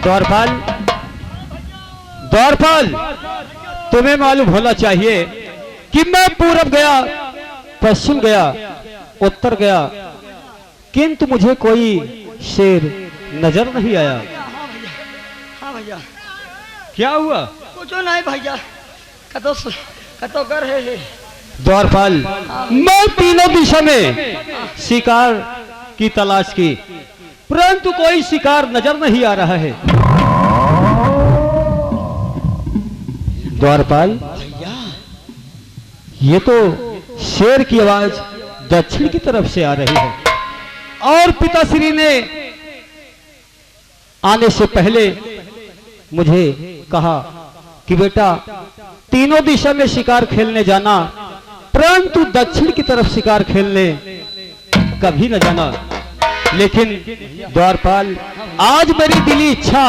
द्वारपाल, द्वारपाल, तुम्हें मालूम होना चाहिए कि मैं पूरब गया, पश्चिम गया, उत्तर गया, किंतु मुझे कोई शेर नजर नहीं आया। हाँ भैया। क्या हुआ? कुछ नहीं भैया, कतो कर है। द्वारपाल, मैं तीनों दिशा में शिकार की तलाश की, परंतु कोई शिकार नजर नहीं आ रहा है। द्वारपाल, ये तो शेर की आवाज दक्षिण की तरफ से आ रही है, और पिताश्री ने आने से पहले मुझे कहा कि बेटा तीनों दिशा में शिकार खेलने जाना, परंतु दक्षिण की तरफ शिकार खेलने कभी न जाना। लेकिन द्वारपाल, आज मेरी दिली इच्छा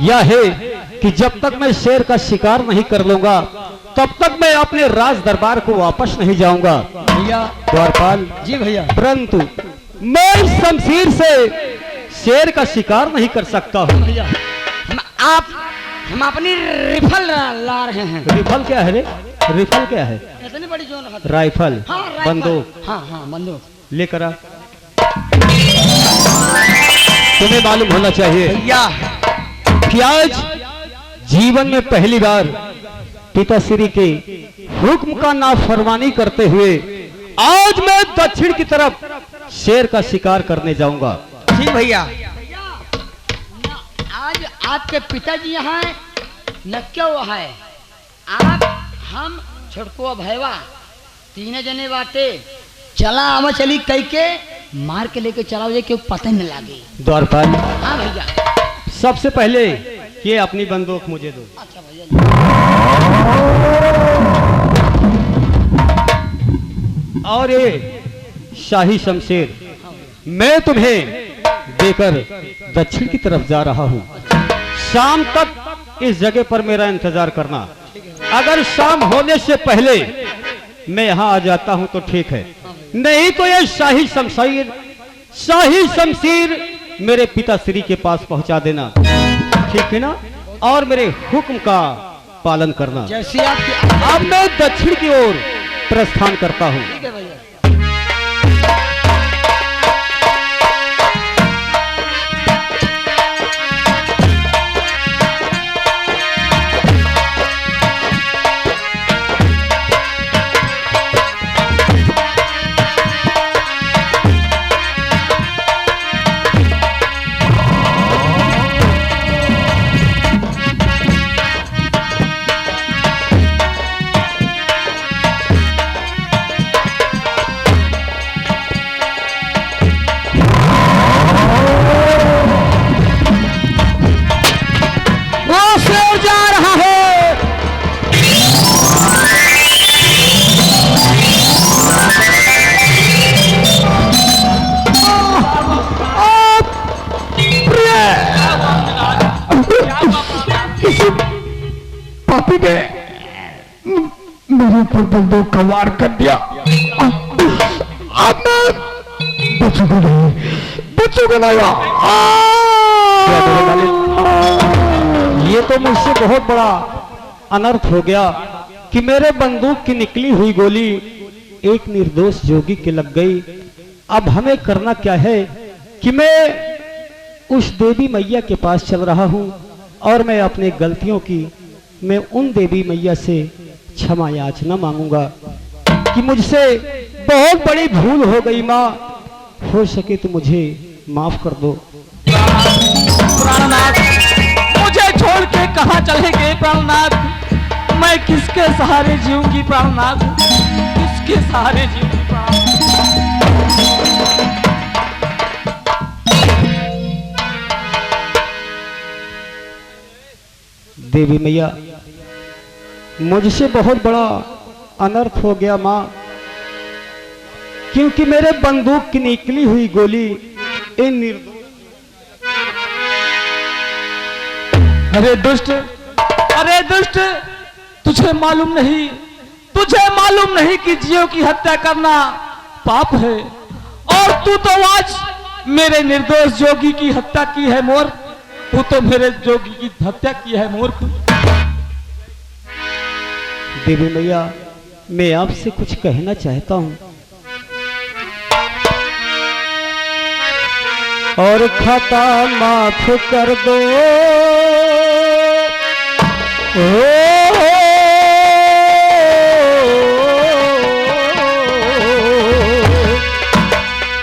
यह है कि जब तक मैं शेर का शिकार नहीं कर लूंगा तब तक मैं अपने राज दरबार को वापस नहीं जाऊंगा। भैया। द्वारपाल जी भैया। परंतु मैं शमशीर से शेर का शिकार नहीं कर सकता हूँ। भैया, हम अपनी रिफल ला रहे हैं। रिफल क्या है रे? रिफल क्या है? इतनी बड़ी जो राइफल। हाँ, राइफल। बंदूक। हाँ हाँ बंदूक लेकर आ। तुम्हें मालूम होना चाहिए भैया कि आज जीवन में पहली बार पिताश्री के हुक्म का नाफरमानी करते हुए आज मैं दक्षिण की तरफ शेर का शिकार करने जाऊंगा। ठीक भैया। आज आपके पिताजी यहाँ न क्यों है, आप हम छोटको भैया तीन जने बाटे चला आवा चली कह के मार के लेके चलाओ जे क्यों पता न लगे। द्वारपाल, हाँ भैया। सबसे पहले ये अपनी बंदूक मुझे दो। अच्छा भैया। और ये शाही शमशेर मैं तुम्हें देकर दक्षिण की तरफ जा रहा हूँ। शाम तक इस जगह पर मेरा इंतजार करना। अगर शाम होने से पहले मैं यहाँ आ जाता हूँ तो ठीक है, नहीं तो ये शाही शमशीर मेरे पिताश्री के पास पहुँचा देना, ठीक है ना? और मेरे हुक्म का पालन करना। जैसे आपकी अब मैं दक्षिण की ओर प्रस्थान करता हूँ। ठीक है भैया। पापी ने मेरे ऊपर बंदूक का वार कर दिया। अब मैं बचूंगा नहीं। ये तो मुझसे बहुत बड़ा अनर्थ हो गया कि मेरे बंदूक की निकली हुई गोली एक निर्दोष जोगी के लग गई। अब हमें करना क्या है कि मैं उस देवी मैया के पास चल रहा हूँ और मैं अपने गलतियों की मैं उन देवी मैया से क्षमा याचना मांगूंगा कि मुझसे बहुत बड़ी भूल हो गई माँ, हो सके तो मुझे माफ कर दो। प्राणनाथ, मुझे छोड़ के कहाँ चलेंगे प्राणनाथ? मैं किसके सहारे जीऊंगी प्राणनाथ? किसके सहारे जीऊंगी प्राणनाथ? देवी मैया, मुझसे बहुत बड़ा अनर्थ हो गया माँ, क्योंकि मेरे बंदूक की निकली हुई गोली इन निर्दोष। अरे दुष्ट, अरे दुष्ट, तुझे मालूम नहीं कि जीव की हत्या करना पाप है, और तू तो आज मेरे निर्दोष जोगी की हत्या की है मोर। तू तो मेरे जोगी की हत्या की है मूर्ख। देवी मैया, मैं आपसे कुछ कहना चाहता हूँ। और खाता माफ कर दो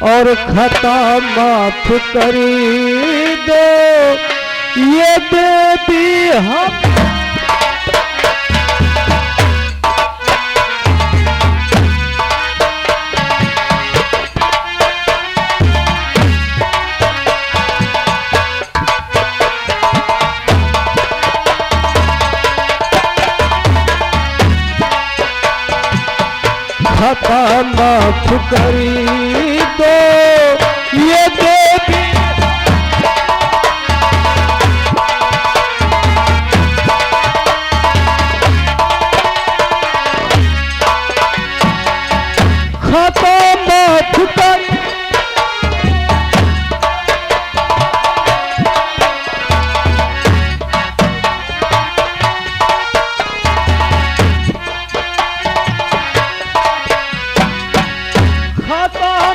और खाता माफ कर दो ये देवी हम। खाता माफ करी दो ये देवी खाता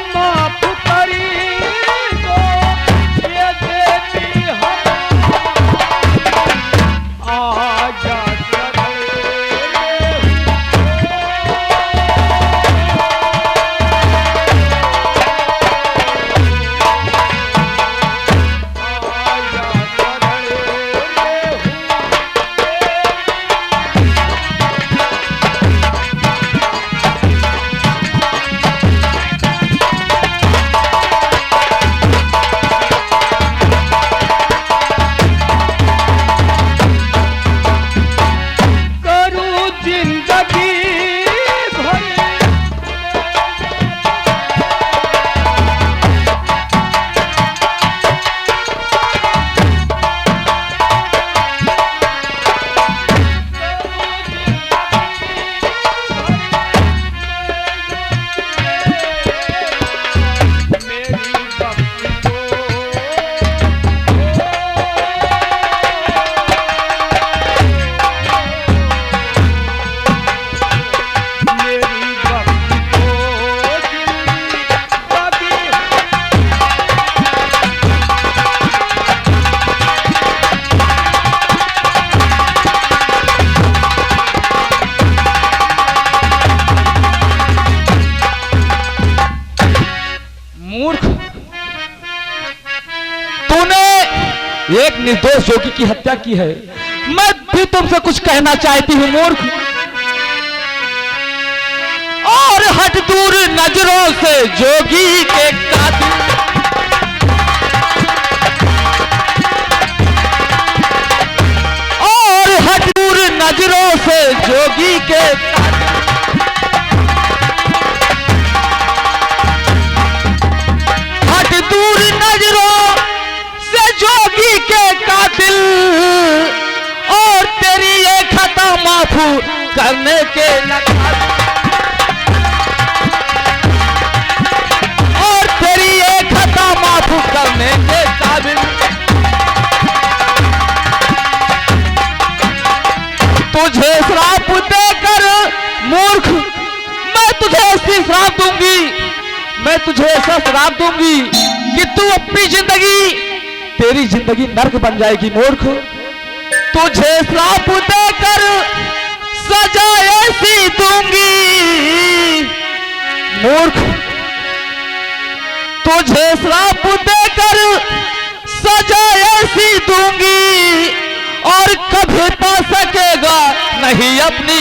माफ कर एक निर्दोष जोगी की हत्या की है। मैं भी तुमसे कुछ कहना चाहती हूँ मूर्ख। और हट दूर नजरों से जोगी के कातिल, और हट दूर नजरों से जोगी के हट दूर नजरों जोगी के कातिल, और तेरी ये खता माफ करने के और तेरी ये खता माफ करने के काबिल। तुझे श्राप देकर मूर्ख मैं तुझे ऐसी श्राप दूंगी, मैं तुझे ऐसा श्राप दूंगी कि तू अपनी जिंदगी तेरी जिंदगी नर्क बन जाएगी मूर्ख। तुझे श्राप देकर सजा ऐसी दूंगी मूर्ख, तुझे श्राप देकर सजा ऐसी दूंगी, और कभी पा सकेगा नहीं अपनी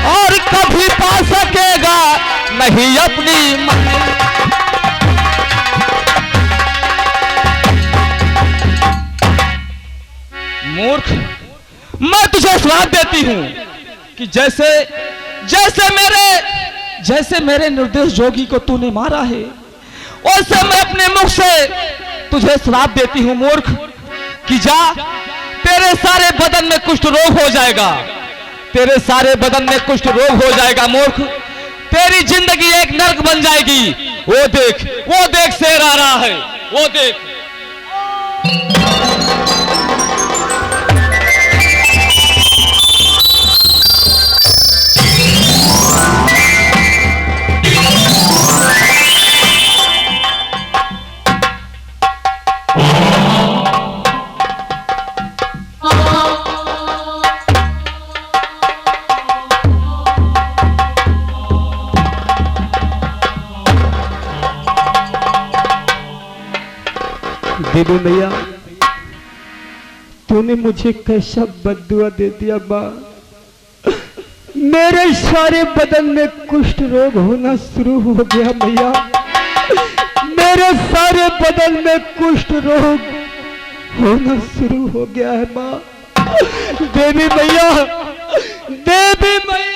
और कभी पा सकेगा नहीं अपनी मूर्ख। मैं तुझे श्राप देती हूं कि जैसे मेरे निर्दोष जोगी को तूने मारा है, वैसे मैं अपने मुख से तुझे श्राप देती हूं मूर्ख कि जा, तेरे सारे बदन में कुष्ठ रोग हो जाएगा, तेरे सारे बदन में कुष्ठ रोग हो जाएगा मूर्ख। तेरी जिंदगी एक नरक बन जाएगी, वो देख शेर आ रहा है, वो देख। देवी मैया, तूने मुझे कैसा बद्दुआ दे दिया माँ। मेरे सारे बदन में कुष्ठ रोग होना शुरू हो गया मैया। मेरे सारे बदन में कुष्ठ रोग होना शुरू हो गया है माँ। देवी मैया, देवी मैया।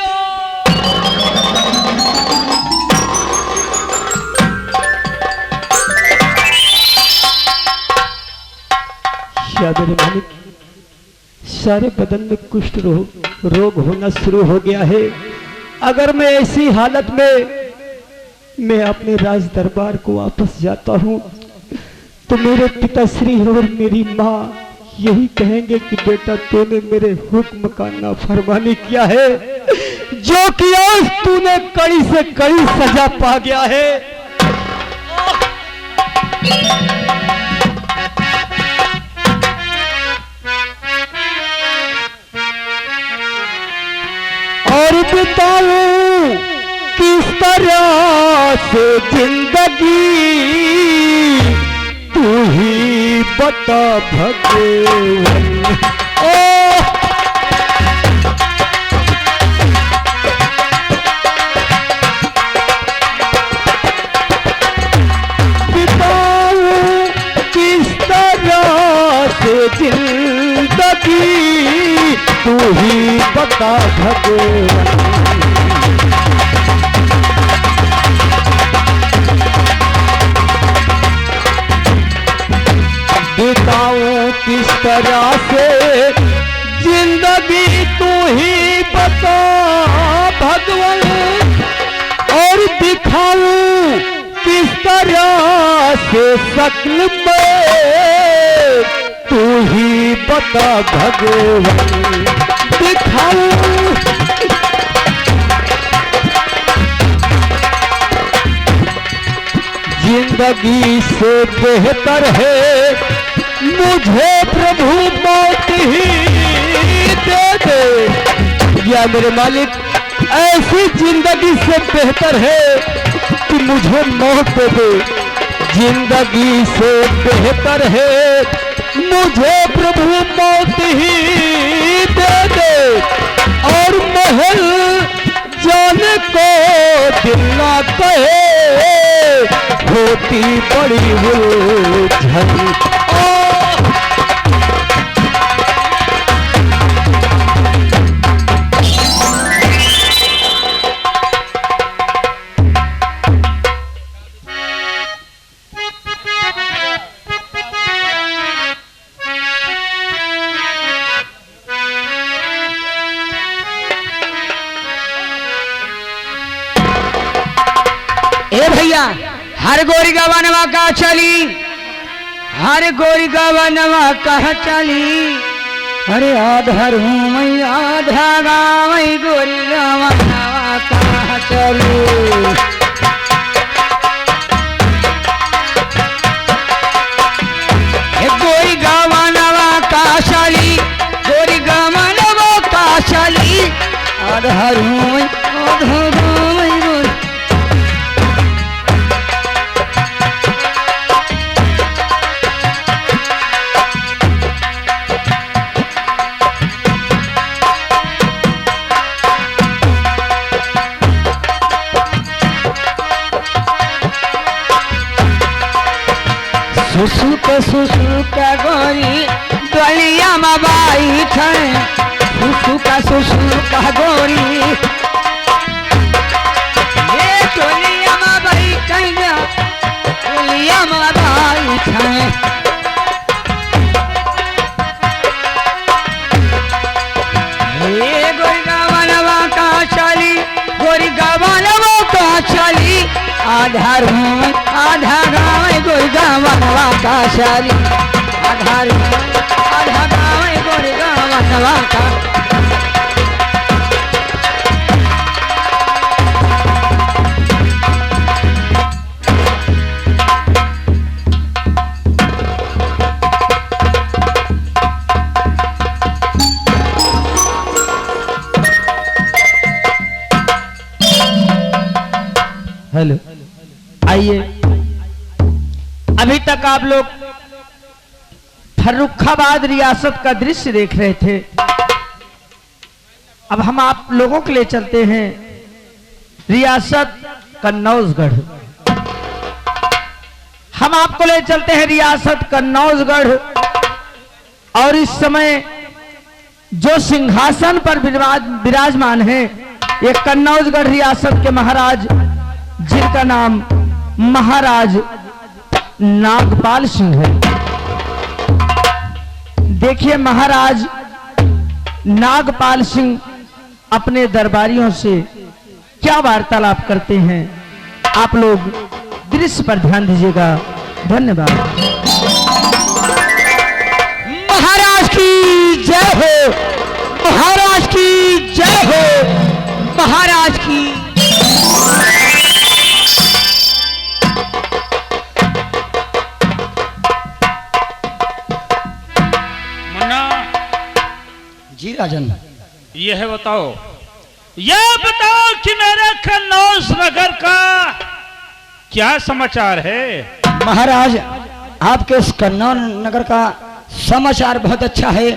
मेरे मालिक, सारे बदन में कुष्ठ रोग होना शुरू हो गया है। अगर मैं ऐसी हालत में मैं अपने राज दरबार को वापस जाता हूँ तो मेरे पिताश्री और मेरी माँ यही कहेंगे कि बेटा तूने मेरे हुक्म का नाफरमानी किया है, जो कि आज तूने कड़ी से कड़ी सजा पा गया है। और बिताऊं किस तरह से जिंदगी, तू ही बता भगवान। बिताऊं किस तरह से जिंदगी, तू ही बता भगवान। बिताऊं किस तरह से जिंदगी, तू ही बता भगवान। और दिखाऊं किस तरह से शक्ल में, तू ही बता भगवान। दिखाऊं जिंदगी से बेहतर है मुझे प्रभु मौत ही दे दे। या मेरे मालिक, ऐसी जिंदगी से बेहतर है कि मुझे मौत दे दे। जिंदगी से बेहतर है मुझे प्रभु मौत ही दे दे। और महल जाने को दिल ना कहे, होती बड़ी उलझन। ए भैया, हर गोरी गवानवा का चली, हर गोरी गवानवा कहा चली। अरे आधार हूँ मैं आधा गावई, गोरी गवानवा कहा चली। गोरी गवानवा का चली, गोरी गवानवा का चली। आधार हूँ मैं आधा गावई, गोरी। सुसुक गोरी डोलिया में बैठ, सुसुक गोरी ये डोलिया में बैठ, डोलिया में बैठ। ये गोरी गवानवा का चली, गोरी गवानवा का चली। आधा रूम आधा गाँव गोरी गाँवनवा का शाली आधा रूम आधा गाँव गोरी गाँवनवा का हेलो, आइए। अभी तक आप लोग फर्रुखाबाद रियासत का दृश्य देख रहे थे। अब हम आप लोगों के लिए चलते हैं रियासत कन्नौजगढ़। हम आपको ले चलते हैं रियासत कन्नौजगढ़। और इस समय जो सिंहासन पर विराजमान है ये कन्नौजगढ़ रियासत के महाराज, जिनका नाम महाराज नागपाल सिंह है। देखिए महाराज नागपाल सिंह अपने दरबारियों से क्या वार्तालाप करते हैं, आप लोग दृश्य पर ध्यान दीजिएगा। धन्यवाद। महाराज की जय हो, महाराज की जय हो, महाराज की। जी राजन, यह बताओ कि मेरे कन्नौज नगर का क्या समाचार है? महाराज आपके इस कन्नौज नगर का समाचार बहुत अच्छा है।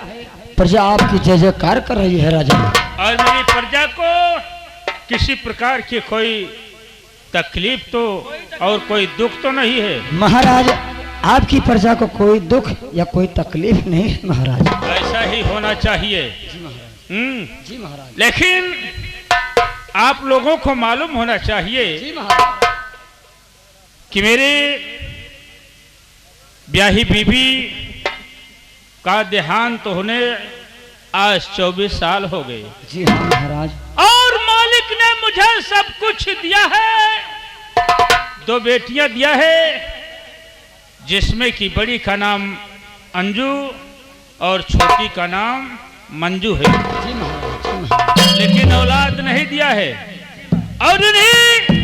प्रजा आपकी जय जयकार कर रही है राजन। और मेरी प्रजा को किसी प्रकार की कोई तकलीफ तो और कोई दुख तो नहीं है? महाराज आपकी प्रजा को कोई दुख या कोई तकलीफ नहीं है महाराज। ऐसा ही होना चाहिए। जी महाराज। लेकिन आप लोगों को मालूम होना चाहिए जी महाराज कि मेरे ब्याही बीवी का देहांत होने आज 24 साल हो गए। जी हाँ महाराज। और मालिक ने मुझे सब कुछ दिया है। 2 बेटियां दिया है, जिसमें कि बड़ी का नाम अंजू और छोटी का नाम मंजू है। जी महाराज, जी महाराज। लेकिन औलाद नहीं दिया है। और इन्हीं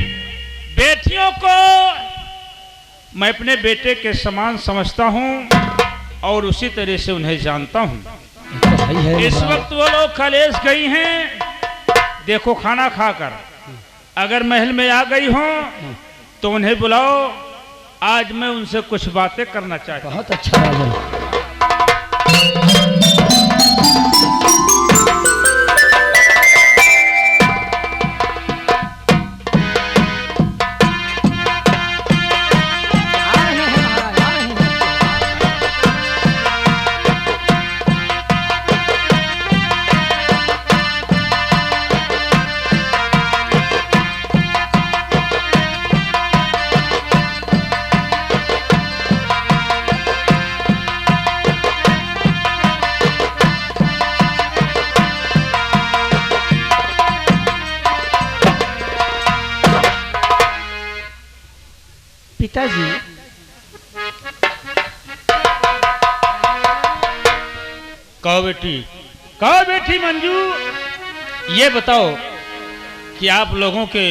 बेटियों को मैं अपने बेटे के समान समझता हूं और उसी तरह से उन्हें जानता हूं। तो सही है इस महाराज। वक्त वो लोग कलेश गई हैं, देखो खाना खाकर। अगर महल में आ गई हो तो उन्हें बुलाओ, आज मैं उनसे कुछ बातें करना चाहता हूं। बहुत अच्छा राजन। पिताजी, कहो बेटी मंजू, ये बताओ कि आप लोगों के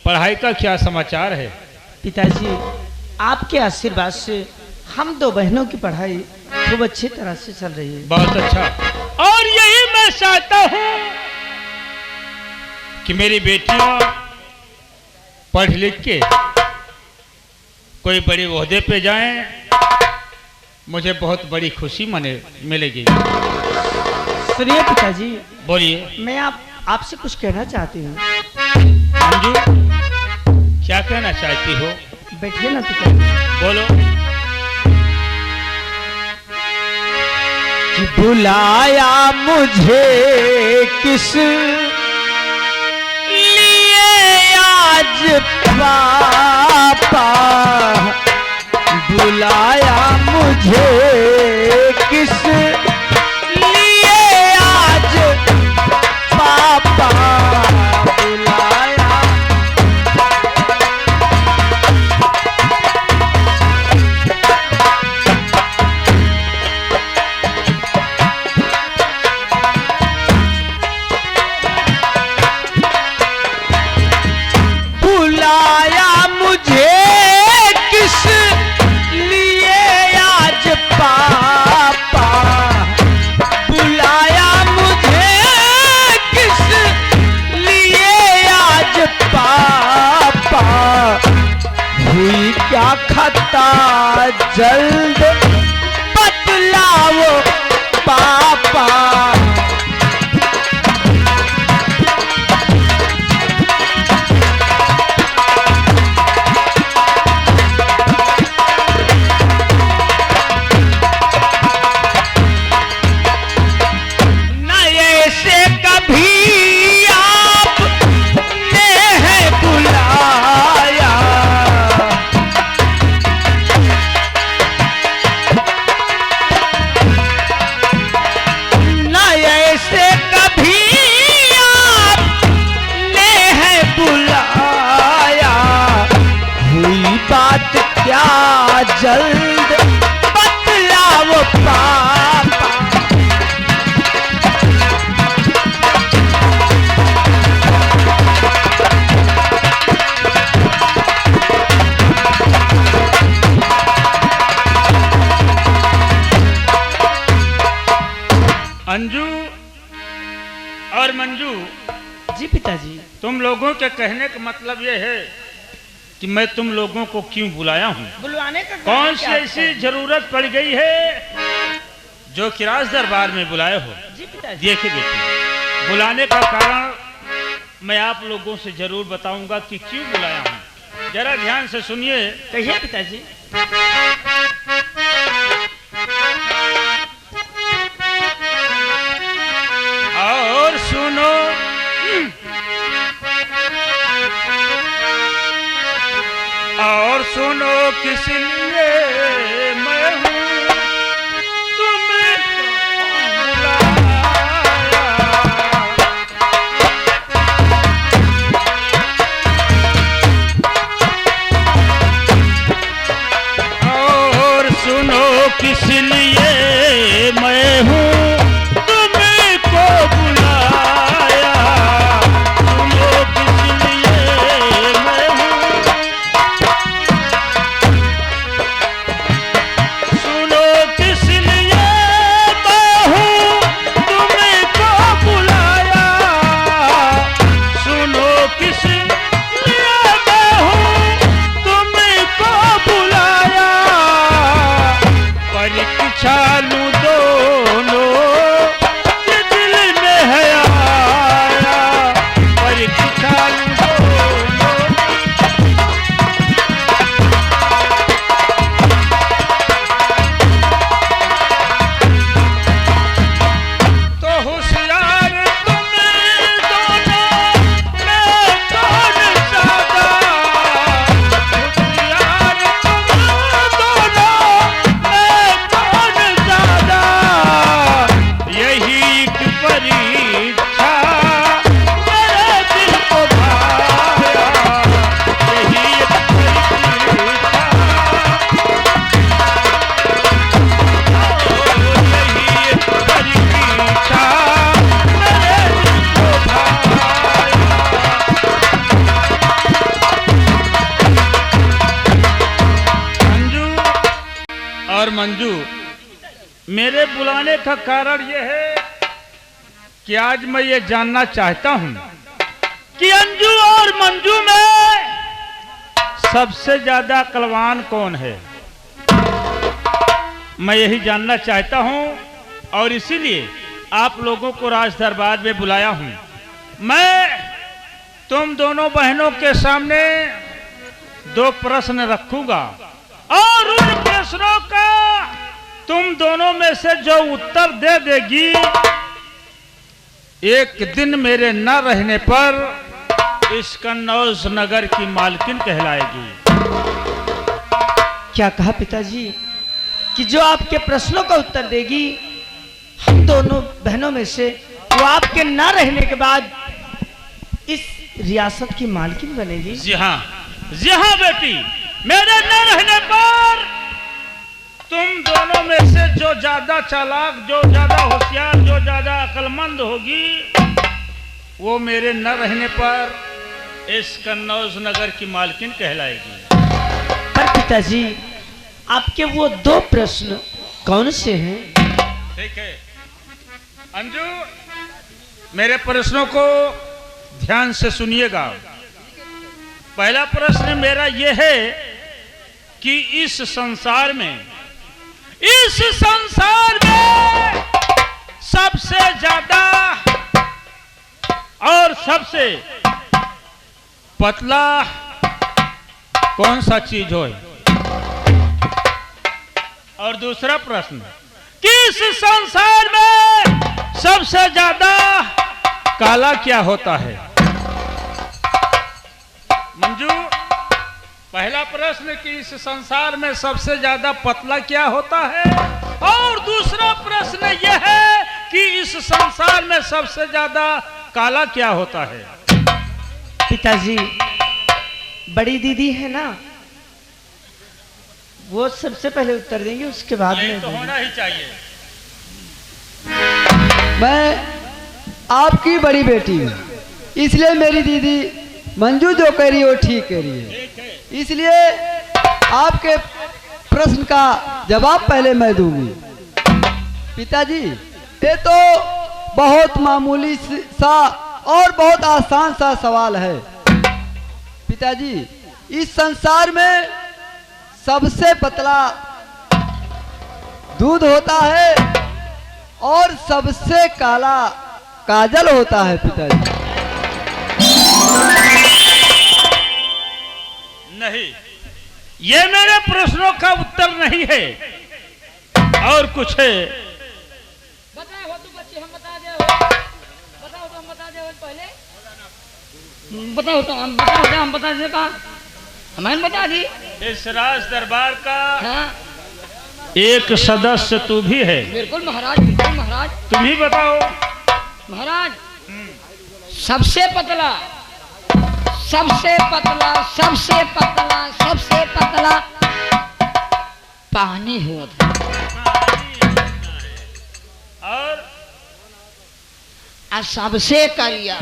पढ़ाई का क्या समाचार है? पिताजी आपके आशीर्वाद से हम 2 बहनों की पढ़ाई खूब अच्छी तरह से चल रही है। बहुत अच्छा। और यही मैं चाहता हूं कि मेरी बेटियां पढ़ लिख के कोई बड़े ओहदे पे जाएं, मुझे बहुत बड़ी खुशी मिलेगी। सुनिए पिताजी, बोलिए। मैं आपसे कुछ कहना चाहती हूँ। मंजू, क्या कहना चाहती हो? बैठिए ना पिताजी। बोलो। कि बुलाया मुझे किस लिए आज पापा, बुलाया मुझे किस लिए आज पापा, बुलाया मुझे किस लिए आज पापा बुलाया, मुझे किस लिए आज पापा, हुई क्या खता जल्द बतलाओ पापा। क्या जल्द बतलाओ पापा। अंजू और मंजू, जी पिताजी। तुम लोगों के कहने का मतलब यह है कि मैं तुम लोगों को क्यों बुलाया हूँ? बुलवाने का कौन सी ऐसी जरूरत पड़ गई है जो कि राज दरबार में बुलाए हो? जी पिताजी। देखिए बेटी, बुलाने का कारण मैं आप लोगों से जरूर बताऊंगा कि क्यों बुलाया हूँ। जरा ध्यान से सुनिए। कहिए पिताजी। और सुनो, और सुनो किस लिए मैं हूँ तुम्हें बुलाया। और सुनो किस लिए मैं हूँ तुमको बुलाया। सुनो किस लिए मैं हूँ, सुनो किस लिए मैं हूँ तुमको बुलाया। सुनो किस लिए मैं हूँ तुमको बुलाया। परीक्षा लूं दोनों के दिल में है आया। परीक्षा लूं दोनों, तो होशियार तुम दोनों मैं कौन ज्यादा। होशियार तुम दोनों मैं कौन ज्यादा। यही एक परीक्षा मेरे दिल को भाया। यही एक परीक्षा, यही एक परीक्षा मेरे दिल को भाया। अंजू और मंजू, मेरे बुलाने का कारण यह है कि आज मैं ये जानना चाहता हूं कि अंजू और मंजू में सबसे ज्यादा अक्लवान कौन है। मैं यही जानना चाहता हूं और इसीलिए आप लोगों को राज दरबार में बुलाया हूं। मैं तुम दोनों बहनों के सामने दो प्रश्न रखूंगा और उन प्रश्नों का तुम दोनों में से जो उत्तर दे देगी, एक दिन मेरे न रहने पर इस कन्नौज नगर की मालकिन कहलाएगी। क्या कहा पिताजी कि जो आपके प्रश्नों का उत्तर देगी, हम दोनों बहनों में से वो आपके ना रहने के बाद इस रियासत की मालकिन बनेगी? जी हाँ बेटी, मेरे न रहने पर तुम दोनों में से जो ज्यादा चालाक, जो ज्यादा होशियार, जो ज्यादा अक्लमंद होगी, वो मेरे न रहने पर इस कन्नौज नगर की मालकिन कहलाएगी। पिताजी, आपके वो 2 प्रश्न कौन से हैं? ठीक है अंजू, मेरे प्रश्नों को ध्यान से सुनिएगा। पहला प्रश्न मेरा यह है कि इस संसार में सबसे ज्यादा और सबसे पतला कौन सा चीज हो? और दूसरा प्रश्न, किस संसार में सबसे ज्यादा काला क्या होता है? मंजू, पहला प्रश्न कि इस संसार में सबसे ज्यादा पतला क्या होता है, और दूसरा प्रश्न यह है कि इस संसार में सबसे ज्यादा काला क्या होता है? पिताजी, बड़ी दीदी है ना, वो सबसे पहले उत्तर देंगे, उसके बाद ये में तो होना ही चाहिए। मैं आपकी बड़ी बेटी हूँ, इसलिए मेरी दीदी मंजू जो कह रही है वो ठीक कह रही है। इसलिए आपके प्रश्न का जवाब पहले मैं दूंगी। पिताजी, ये तो बहुत मामूली सा और बहुत आसान सा सवाल है। पिताजी, इस संसार में सबसे पतला दूध होता है और सबसे काला काजल होता है। पिताजी, नहीं, ये मेरे प्रश्नों का उत्तर नहीं है, और कुछ है। बताओ तो बच्चे, हम बता दे हो। बताओ तो हम बता दे हो पहले। बताओ तो हम बता दे का। हमें बता दी। इस राज दरबार का हाँ एक सदस्य तू भी है। बिल्कुल महाराज, बिल्कुल महाराज। तुम ही बताओ। महाराज, सबसे पतला, सबसे पतला, सबसे पतला, सबसे पतला पानी होता और सबसे करिया,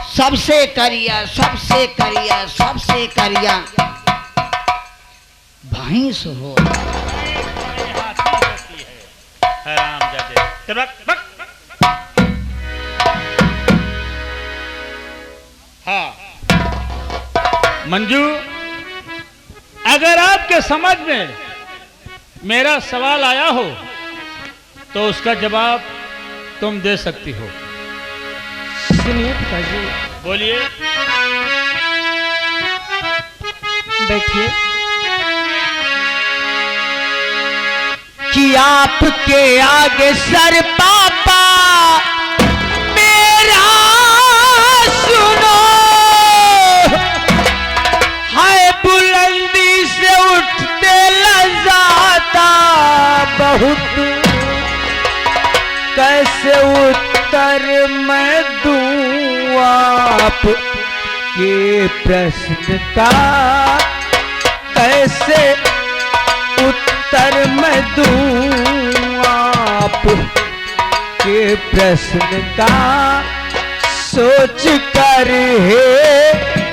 सबसे करिया, सबसे करिया, सबसे करिया भैंस हो। हाँ मंजू, अगर आपके समझ में मेरा सवाल आया हो तो उसका जवाब तुम दे सकती हो। सुनिए पिताजी, बोलिए। बैठिए। कि आपके आगे सर पापा मेरा सुनो, हाय बुलंदी से उठते लजाता बहुत, कैसे उत्तर मैं दूं आप के प्रश्न का, कैसे उत्तर मैं दूं आप के प्रश्न का, सोच कर हे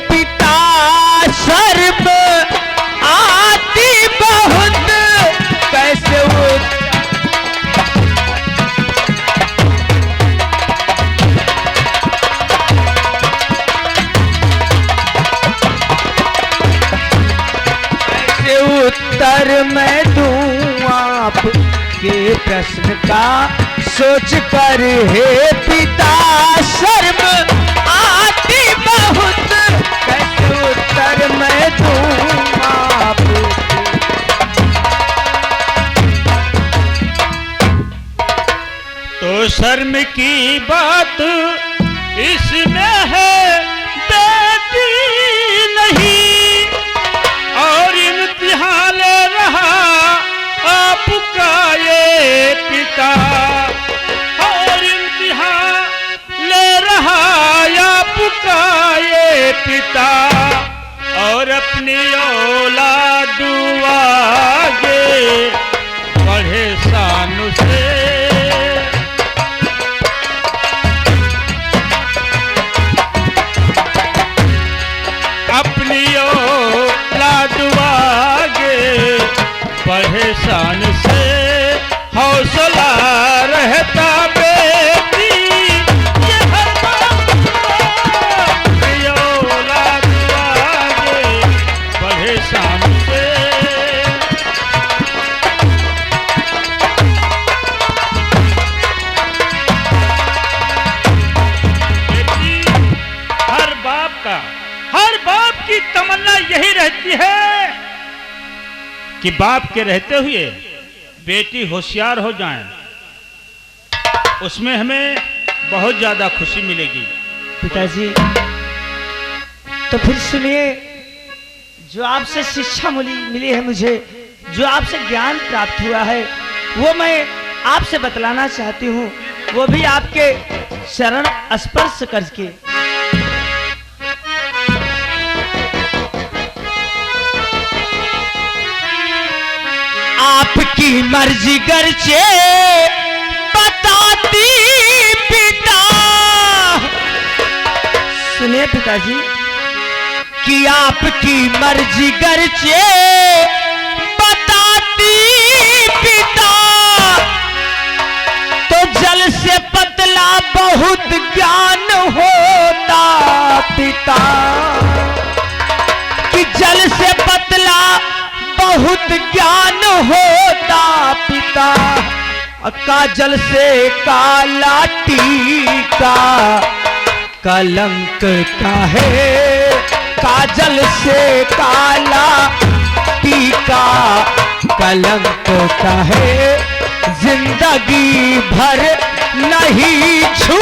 पिता शर्म आती बहुत, कैसे उत्तर मैं दूं आप के प्रश्न का, सोच कर हे पिता शर्म आती बहुत, कैसे उत्तर मैं दूं आप। तो शर्म की बात इसमें है बेटी नहीं, और इम्तिहान ले रहा आपका ये पिता, और इम्तिहान ले रहा आपका ये पिता, और अपनी औलाद आगे बढ़े शान से, अपनी औलाद एहसान से हौसला रहता बेटी, ये हर बाप का ये औलाद आगे बढ़े शान से। बेटी, हर बाप की तमन्ना यही रहती है कि बाप के रहते हुए बेटी होशियार हो जाए, उसमें हमें बहुत ज्यादा खुशी मिलेगी। पिताजी, तो फिर सुनिए, जो आपसे शिक्षा मिली है मुझे, जो आपसे ज्ञान प्राप्त हुआ है, वो मैं आपसे बतलाना चाहती हूँ, वो भी आपके शरण स्पर्श करके। आपकी मर्जी गर्चे बताती पिता। सुनिए पिताजी, कि आपकी मर्जी गर्चे बताती पिता, तो जल से पतला बहुत ज्ञान होता पिता, कि जल से पतला बहुत ज्ञान होता पिता, काजल से काला टीका कलंक का है, काजल से काला टीका कलंक का है, जिंदगी भर नहीं छू